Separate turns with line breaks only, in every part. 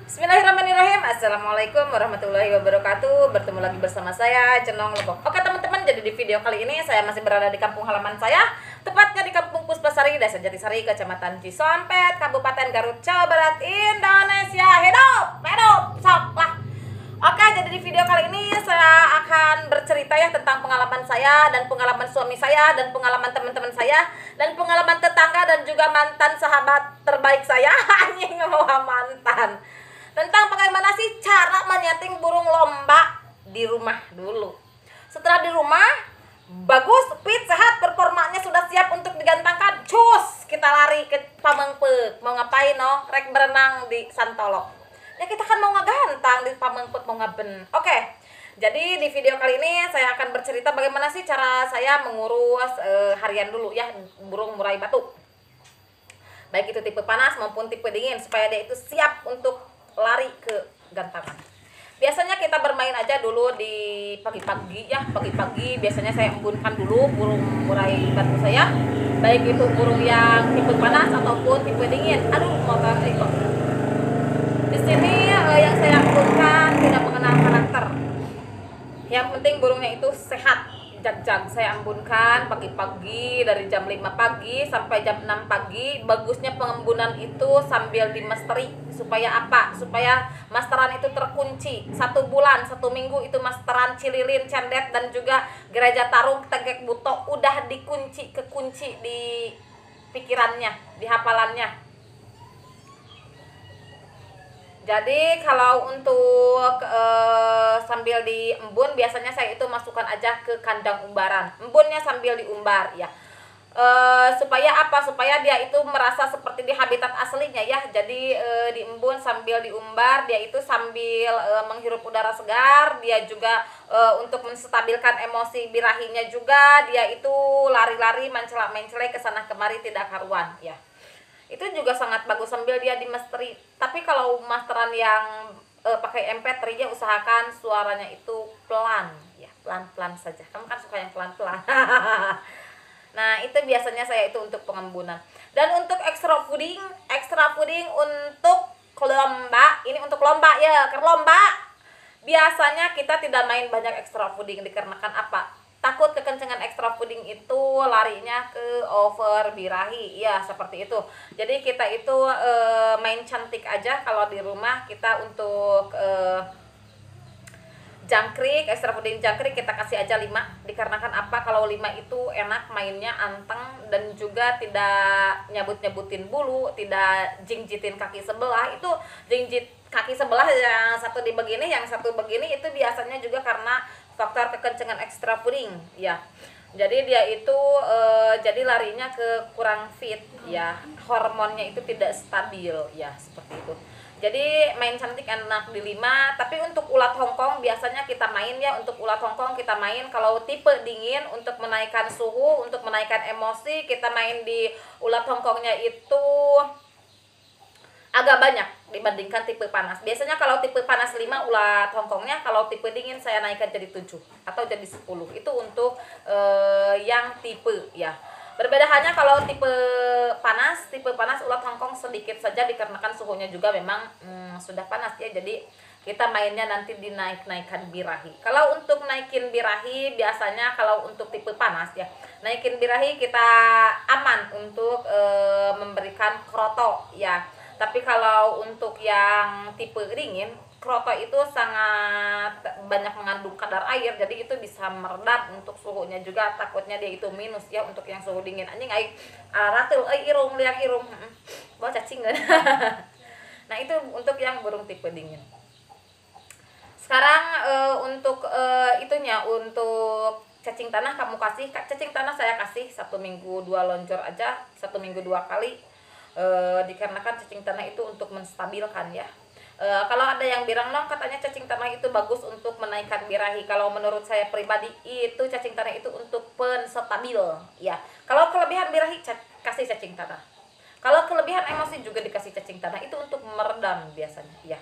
Bismillahirrahmanirrahim. Assalamualaikum warahmatullahi wabarakatuh. Bertemu lagi bersama saya Cenong Lebok. Oke teman-teman, jadi di video kali ini saya masih berada di kampung halaman saya, tepatnya di Kampung Puspasari, Desa Jatisari, Kecamatan Cisompet, Kabupaten Garut, Jawa Barat, Indonesia. Hidup, sok lah. Oke, jadi di video kali ini saya akan bercerita ya tentang pengalaman saya dan pengalaman suami saya dan pengalaman teman-teman saya dan pengalaman tetangga dan juga mantan sahabat terbaik saya. Anjing mau mantan. Tentang bagaimana sih cara menyeting burung lomba di rumah dulu. Setelah di rumah, bagus, fit, sehat, performanya sudah siap untuk digantangkan. Cus, kita lari ke Pamengpeuk. Mau ngapain no? Rek berenang di Santolo. Ya kita kan mau ngegantang di Pamengpeuk, mau ngaben. Oke, jadi di video kali ini saya akan bercerita bagaimana sih cara saya mengurus harian dulu ya burung murai batu. Baik itu tipe panas maupun tipe dingin, supaya dia itu siap untuk lari ke gantangan. Biasanya kita bermain aja dulu di pagi-pagi ya, pagi-pagi biasanya saya embunkan dulu burung murai batu saya, baik itu burung yang tipe panas ataupun tipe dingin. Aduh, motor kok. Di sini yang saya embunkan tidak mengenal karakter. Yang penting burungnya itu sehat. Jag-jag saya embunkan pagi-pagi dari jam 5 pagi sampai jam 6 pagi. Bagusnya pengembunan itu sambil dimesteri. Supaya apa? Supaya masteran itu terkunci. 1 bulan, 1 minggu itu masteran Cililin, Cendet dan juga Gereja Tarung, Tegek Buto udah kekunci di pikirannya, di hafalannya. Jadi kalau untuk sambil diembun biasanya saya itu masukkan aja ke kandang umbaran. Embunnya sambil diumbar ya. Supaya apa? Supaya dia itu merasa seperti di habitat aslinya ya. Jadi diembun sambil diumbar, dia itu sambil menghirup udara segar, dia juga untuk menstabilkan emosi birahinya juga, dia itu lari-lari mencelak-mencelek ke sana kemari tidak karuan ya. Itu juga sangat bagus sambil dia di masteri. Tapi kalau masteran yang pakai MP3 ya usahakan suaranya itu pelan ya, pelan-pelan saja. Kamu kan suka yang pelan-pelan. Nah, itu biasanya saya itu untuk pengembunan. Dan untuk extra fooding untuk lomba, ini untuk lomba ya, ke lomba. Biasanya kita tidak main banyak extra fooding dikarenakan apa? Takut kekencengan extra fooding itu larinya ke over birahi ya, seperti itu. Jadi kita itu main cantik aja kalau di rumah. Kita untuk jangkrik, extra fooding jangkrik kita kasih aja 5. Dikarenakan apa? Kalau 5 itu enak mainnya, anteng dan juga tidak nyabut-nyabutin bulu, tidak jingjitin kaki sebelah. Itu jingjit kaki sebelah yang satu di begini, yang satu begini, itu biasanya juga karena faktor kekencengan extra fooding ya. Jadi dia itu jadi larinya ke kurang fit ya, hormonnya itu tidak stabil ya, seperti itu. Jadi main cantik enak di 5. Tapi untuk ulat Hongkong biasanya kita main ya, untuk ulat Hongkong kita main kalau tipe dingin untuk menaikkan suhu, untuk menaikkan emosi, kita main di ulat Hongkongnya itu agak banyak dibandingkan tipe panas. Biasanya kalau tipe panas 5 ulat Hongkongnya, kalau tipe dingin saya naikkan jadi 7 atau jadi 10. Itu untuk yang tipe ya. Berbeda halnya kalau tipe panas ulat Hongkong sedikit saja dikarenakan suhunya juga memang sudah panas ya. Jadi kita mainnya nanti dinaik-naikkan birahi. Kalau untuk naikin birahi biasanya kalau untuk tipe panas ya, naikin birahi kita aman untuk memberikan kroto ya. Tapi kalau untuk yang tipe dingin, kroto itu sangat banyak mengandung kadar air, jadi itu bisa meredam untuk suhunya juga. Takutnya dia itu minus ya untuk yang suhu dingin. Anjing ai ratul irung liang irung. Bawa cacing kan. Nah, itu untuk yang burung tipe dingin. Sekarang untuk itunya, untuk cacing tanah kamu kasih. Cacing tanah saya kasih 1 minggu 2 lonjor aja, 1 minggu 2 kali. Dikarenakan cacing tanah itu untuk menstabilkan ya. Kalau ada yang bilang no, katanya cacing tanah itu bagus untuk menaikkan birahi. Kalau menurut saya pribadi itu cacing tanah itu untuk penstabil ya. Kalau kelebihan birahi kasih cacing tanah. Kalau kelebihan emosi juga dikasih cacing tanah, itu untuk meredam biasanya ya.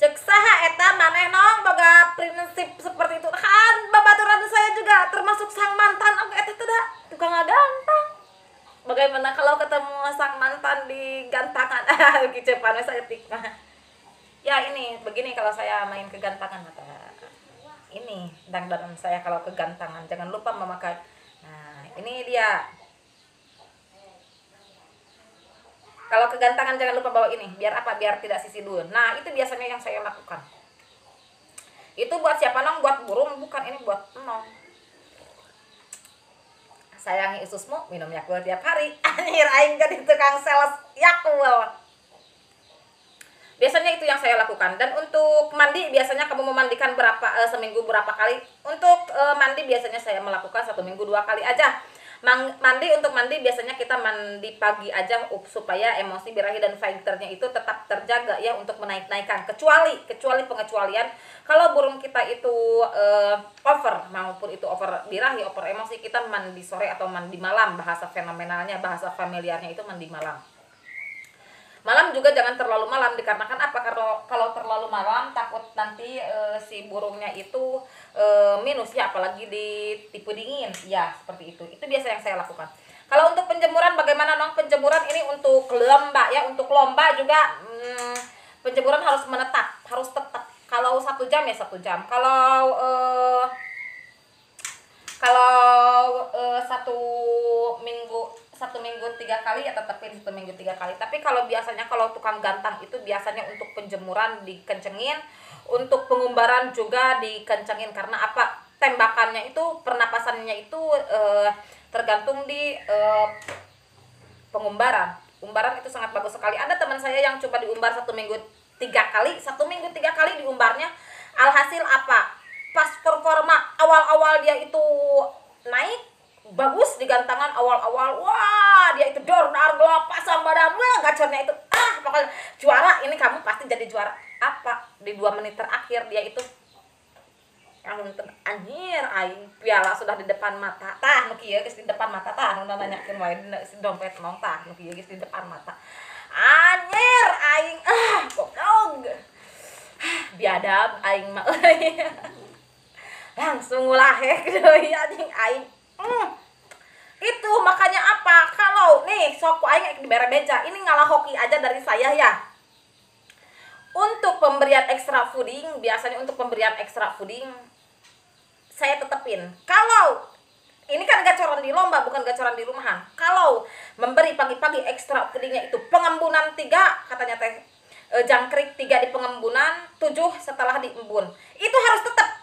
Cek saha eta maneh nong boga prinsip seperti itu kan. Babaturan saya juga termasuk sang mantan eta teh tukang ngagantang. Bagaimana kalau ketemu sang mantan di gantangan? Kicepan saya tikna. Ya ini begini kalau saya main kegantangan mata. Ini dandanan saya kalau kegantangan, jangan lupa memakai. Nah, ini dia. Kalau kegantangan jangan lupa bawa ini. Biar apa? Biar tidak sisi dulu. Nah, itu biasanya yang saya lakukan. Itu buat siapa nong? Buat burung, bukan, ini buat nong. Sayangi ususmu, minum Yakult tiap hari. Anjir, aing jadi tukang sales Yakult. Biasanya itu yang saya lakukan. Dan untuk mandi biasanya kamu memandikan seminggu berapa kali? Untuk mandi biasanya saya melakukan 1 minggu 2 kali aja. Untuk mandi biasanya kita mandi pagi aja supaya emosi birahi dan fighternya itu tetap terjaga ya, untuk menaik-naikkan. Kecuali pengecualian kalau burung kita itu over, maupun itu over birahi, over emosi, kita mandi sore atau mandi malam. Bahasa fenomenalnya, bahasa familiarnya itu mandi malam. Malam juga jangan terlalu malam, dikarenakan apa? Kalau terlalu malam takut nanti si burungnya itu minus ya, apalagi di tipe dingin ya, seperti itu. Itu biasa yang saya lakukan. Kalau untuk penjemuran bagaimana nong? Penjemuran ini untuk lomba ya, untuk lomba juga penjemuran harus menetap, harus tetap. Kalau 1 jam ya 1 jam. Kalau 1 minggu 3 kali ya tetepin 1 minggu 3 kali. Tapi kalau biasanya kalau tukang gantang itu biasanya untuk penjemuran dikencengin, untuk pengumbaran juga dikencengin. Karena apa? Tembakannya itu, pernapasannya itu tergantung di pengumbaran. Umbaran itu sangat bagus sekali. Ada teman saya yang coba diumbar 1 minggu 3 kali, 1 minggu 3 kali diumbarnya. Alhasil apa? Pas performa awal-awal dia itu naik bagus di gantangan awal-awal, wah dia itu dor gelap pasang badan, wah gacornya itu pokoknya juara. Ini kamu pasti jadi juara. Apa? Di 2 menit terakhir dia itu anjir, aing piala sudah di depan mata, tah nu kieu geus di depan mata, tah nu nanyakeun wae si dompet nong, tah nu kieu geus di depan mata, anjir aing goblok biadab aing mah langsung ulah deui anjing aing. Itu makanya apa? Kalau nih sok aing dibere beja, ini ngalah hoki aja dari saya ya. Untuk pemberian extra fooding, biasanya untuk pemberian extra fooding saya tetepin. Kalau ini kan gacoran di lomba, bukan gacoran di rumahan. Kalau memberi pagi-pagi extra foodingnya itu pengembunan 3, katanya teh jangkrik 3 di pengembunan, 7 setelah diembun. Itu harus tetap.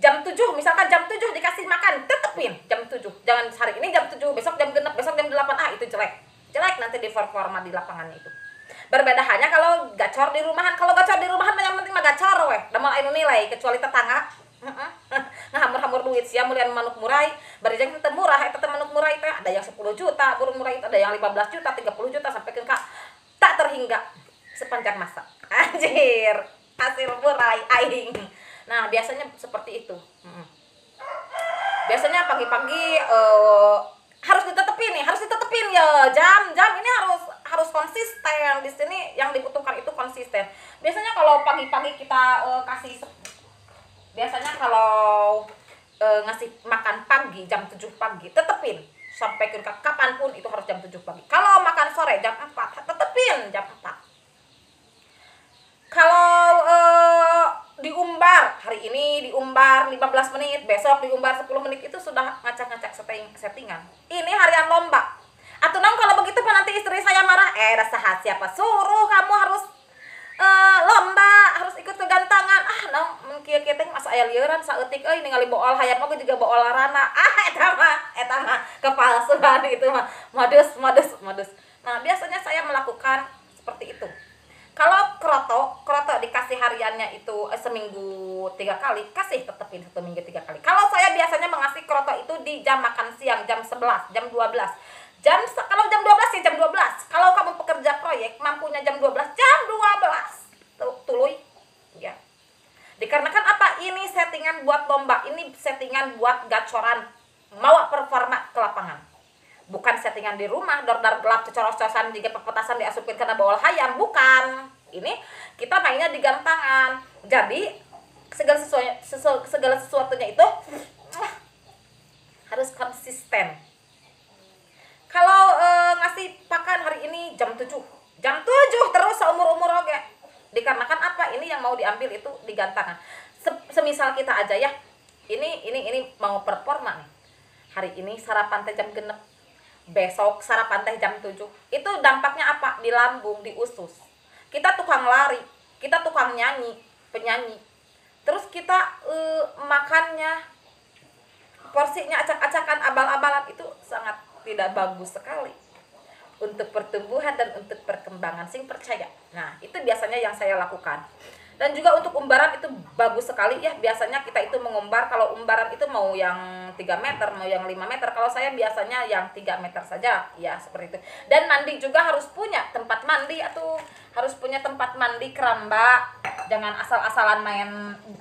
Jam 7, misalkan jam 7 dikasih makan, tetepin jam 7. Jangan hari ini jam 7, besok jam 6, besok jam 8. Itu jelek. Jelek nanti di performa di lapangannya itu. Berbeda halnya kalau gacor di rumahan. Kalau gacor di rumahan yang penting mah gacor weh. Da moal anu nilai, kecuali tetangga. Hamur-hamur duit sia mulian manuk murai, bari jeung teu murah eta teh manuk murai teh. Ada yang 10 juta, burung murai itu ada yang 15 juta, 30 juta sampai ke tak terhingga sepanjang masa. Anjir, hasil murai aing. Nah, biasanya seperti itu. Biasanya pagi-pagi harus ditetepin ya. Jam ini harus konsisten. Di sini yang dibutuhkan itu konsisten. Biasanya kalau pagi-pagi kita biasanya kalau ngasih makan pagi jam 7 pagi, tetepin sampai ke kapanpun itu harus jam 7 pagi. Kalau makan sore jam 4, tetepin jam 4. Kalau diumbar, hari ini diumbar 15 menit, besok diumbar 10 menit, itu sudah ngacak-ngacak settingan. Ini harian lomba. Atuh nong kalau begitu nanti istri saya marah, saha siapa suruh kamu harus lomba, harus ikut kegantangan. Nong kieu kieu teh masa aya lieuran saeutik euy ningali bool hayam oge juga bool larana. Eta mah kepalsuan itu mah modus. Nah, biasanya saya melakukan seperti itu. Kalau kroto dikasih hariannya itu seminggu 3 kali, kasih tetepin 1 minggu 3 kali. Kalau saya biasanya mengasih kroto itu di jam makan siang, jam 11, jam 12. Kalau jam 12 ya jam 12. Kalau kamu pekerja proyek mampunya jam 12, jam 12. Tuluy. Ya. Dikarenakan apa? Ini settingan buat lomba, ini settingan buat gacoran, mawa performa ke lapangan. Bukan settingan di rumah, dor-dor gelap cocoros-cocosan jika pepetasan diasupin karena bawal hayam, bukan. Ini kita mainnya di gantangan. Jadi segala sesuatunya itu harus konsisten. Kalau ngasih pakan hari ini jam 7 terus seumur-umur oge. Dikarenakan apa? mau diambil itu di gantangan. Semisal kita aja ya, ini mau performa nih, hari ini sarapan teh jam genep, besok sarapan teh jam 7, itu dampaknya apa? Di lambung, di usus. Kita tukang lari, kita tukang nyanyi, penyanyi, terus kita makannya porsinya acak-acakan, abal-abalan, itu sangat tidak bagus sekali untuk pertumbuhan dan untuk perkembangan, sing percaya. Nah, itu biasanya yang saya lakukan. Dan juga untuk umbaran itu bagus sekali ya. Biasanya kita itu mengumbar, kalau umbaran itu mau yang 3 meter, mau yang 5 meter. Kalau saya biasanya yang 3 meter saja, ya seperti itu. Dan mandi juga harus punya tempat mandi, atau harus punya tempat mandi keramba. Jangan asal-asalan main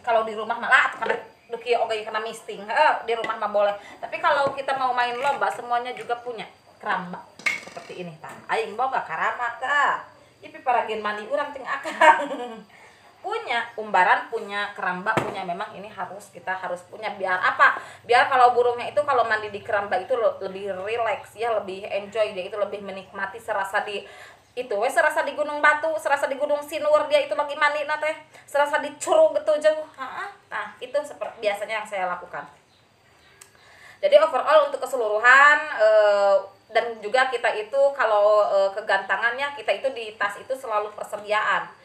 kalau di rumah malah karena duki oke kena misting. Di rumah mah boleh. Tapi kalau kita mau main lomba, semuanya juga punya keramba. Seperti ini tah. Aing boga karama tah. Ipi paragin mandi urang ting akang. Punya umbaran, punya keramba, punya, memang ini kita harus punya. Biar apa? Biar kalau burungnya itu kalau mandi di keramba itu lebih relax ya, lebih enjoy, dia itu lebih menikmati, serasa di itu serasa di Gunung Batu, serasa di Gunung Sinur dia itu lagi mandi teh, serasa di Curug gitu jauh. Nah, itu seperti biasanya yang saya lakukan. Jadi overall untuk keseluruhan dan juga kita itu kalau kegantangannya, kita itu di tas itu selalu persediaan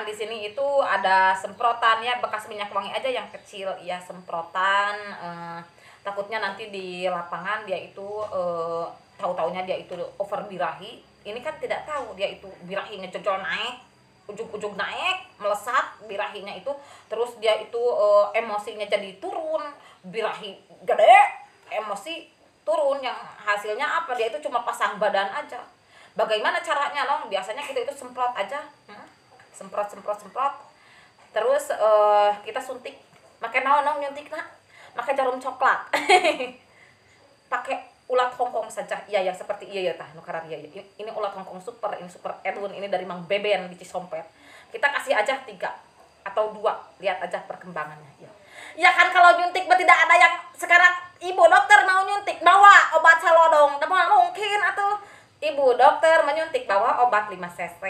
di sini itu ada semprotan ya, bekas minyak wangi aja yang kecil ya, semprotan. Takutnya nanti di lapangan dia itu tahu-taunya dia itu over birahi. Ini kan tidak tahu, dia itu birahinya jejol naik, ujung-ujung naik, melesat birahinya itu, terus dia itu emosinya jadi turun, birahi gede, emosi turun, yang hasilnya apa? Dia itu cuma pasang badan aja. Bagaimana caranya Long? Biasanya kita itu semprot aja, semprot, terus kita suntik. Makai naon nyuntik nak? Makai jarum coklat. Pakai ulat Hongkong saja. Iya yang seperti iya tah nukarar iya. Ini ulat Hongkong super, ini super Edwin, ini dari Mang Beben di Cisompet. Kita kasih aja 3 atau 2, lihat aja perkembangannya ya. Ya kan kalau nyuntik tidak ada yang sekarang ibu dokter mau nyuntik bawa obat salodong, tidak mungkin atau ibu dokter menyuntik bawa obat 5 cc.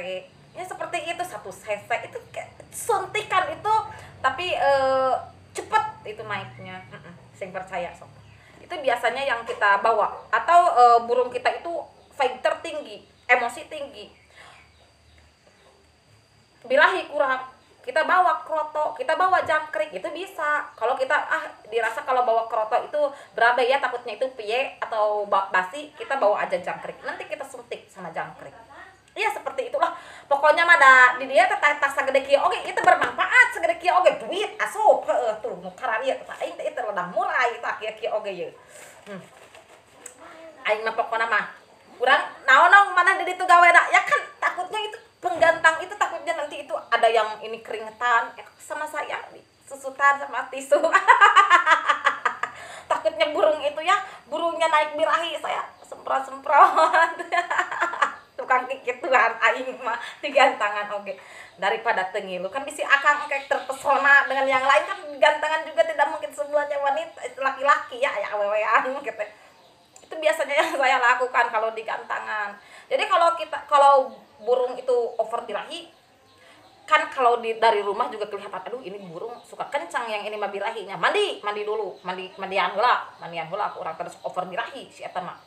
Ya seperti itu, 1 cc itu suntikan itu, tapi cepet itu naiknya. Sing percaya sob. Itu biasanya yang kita bawa. Atau burung kita itu fighter tinggi, emosi tinggi, birahi kurang, kita bawa kroto, kita bawa jangkrik, itu bisa. Kalau kita dirasa kalau bawa kroto itu berabe ya, takutnya itu piye atau basi, kita bawa aja jangkrik, nanti kita suntik sama jangkrik. Iya seperti itulah. Pokoknya mah di dia tas segede kieu oge itu bermanfaat, segede kieu oge duit asup tuh nu kararieu tah aing teh itu ledang mulai tah kieu oge ye. Aing mah pokona mah urang naon mana di ditu gawe da ya kan, takutnya itu penggantang itu takutnya nanti itu ada yang ini keringetan sama saya susutan sama tisu. Takutnya burung itu ya, burungnya naik birahi, saya semprot-semprot. Tukang kikituan aing mah digantangan oge. Daripada tengilu kan bisi akang kayak terpesona dengan yang lain kan, gantangan juga tidak mungkin semuanya wanita, itu laki-laki ya awewean gitu. Itu biasanya yang saya lakukan kalau di gantangan. Jadi kalau burung itu over birahi kan, kalau dari rumah juga kelihatan, aduh ini burung suka kencang yang ini mah birahinya. Mandi dulu, mandian heula urang terus over birahi si eta mah.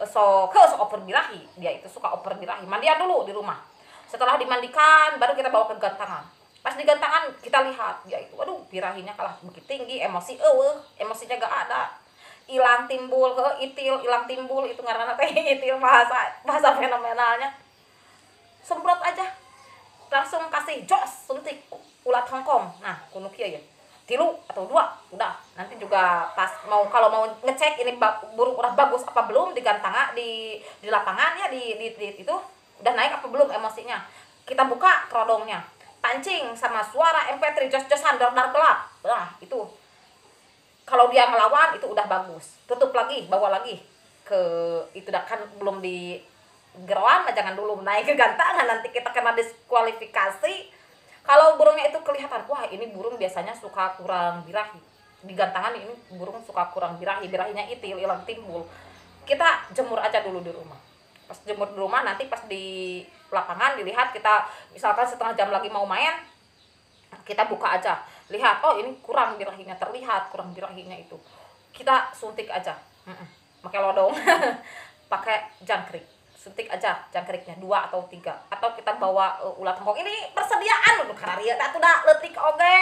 So over birahi, dia itu suka over birahi. Mandian dulu di rumah. Setelah dimandikan baru kita bawa ke gantangan. Pas di gantangan kita lihat dia itu, aduh birahinya kalah begitu tinggi, emosinya gak ada. Hilang timbul, hilang timbul itu ngaranna teh itil, bahasa fenomenalnya. Semprot aja. Langsung kasih jos suntik ulat Hongkong. Nah, kuno kieu ya. 3 atau 2 udah. Nanti juga pas kalau mau ngecek ini burung udah bagus apa belum di gantangan di lapangan ya, di itu udah naik apa belum emosinya. Kita buka kerodongnya. Pancing sama suara MP3 jos-josan dar gelap. Nah, itu kalau dia ngelawan itu udah bagus. Tutup lagi, bawa lagi ke itu dah kan belum di geroan, jangan dulu naik ke gantangan, nanti kita kena diskualifikasi. Kalau burungnya itu kelihatan, wah ini burung biasanya suka kurang birahi. Di gantangan ini burung suka kurang birahi, birahinya itu hilang timbul. Kita jemur aja dulu di rumah. Pas jemur di rumah, nanti pas di lapangan dilihat, kita misalkan setengah jam lagi mau main, Kita buka aja, lihat, oh ini kurang birahinya, terlihat kurang birahinya itu, kita suntik aja. Pakai lodong pakai jangkrik, suntik aja jangkriknya 2 atau 3, atau kita bawa ulat tongkong, ini persediaan untuk karya tak udah letik oge.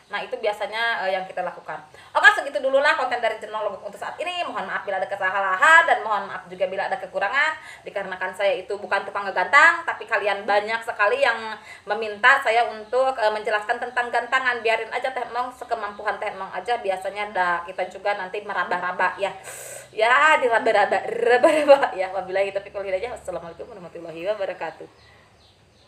Nah itu biasanya yang kita lakukan. Oke, segitu dulu lah konten dari channel Logok untuk saat ini. Mohon maaf bila ada kesalahan dan mohon maaf juga bila ada kekurangan, dikarenakan saya itu bukan tukang ngegantang, tapi kalian banyak sekali yang meminta saya untuk menjelaskan tentang gantangan. Biarin aja Teh Nong, sekemampuan Teh Nong aja. Biasanya kita juga nanti meraba-raba ya, diraba-raba ya. Wabillahi taufiq wal hidayah. Wassalamualaikum warahmatullahi wabarakatuh.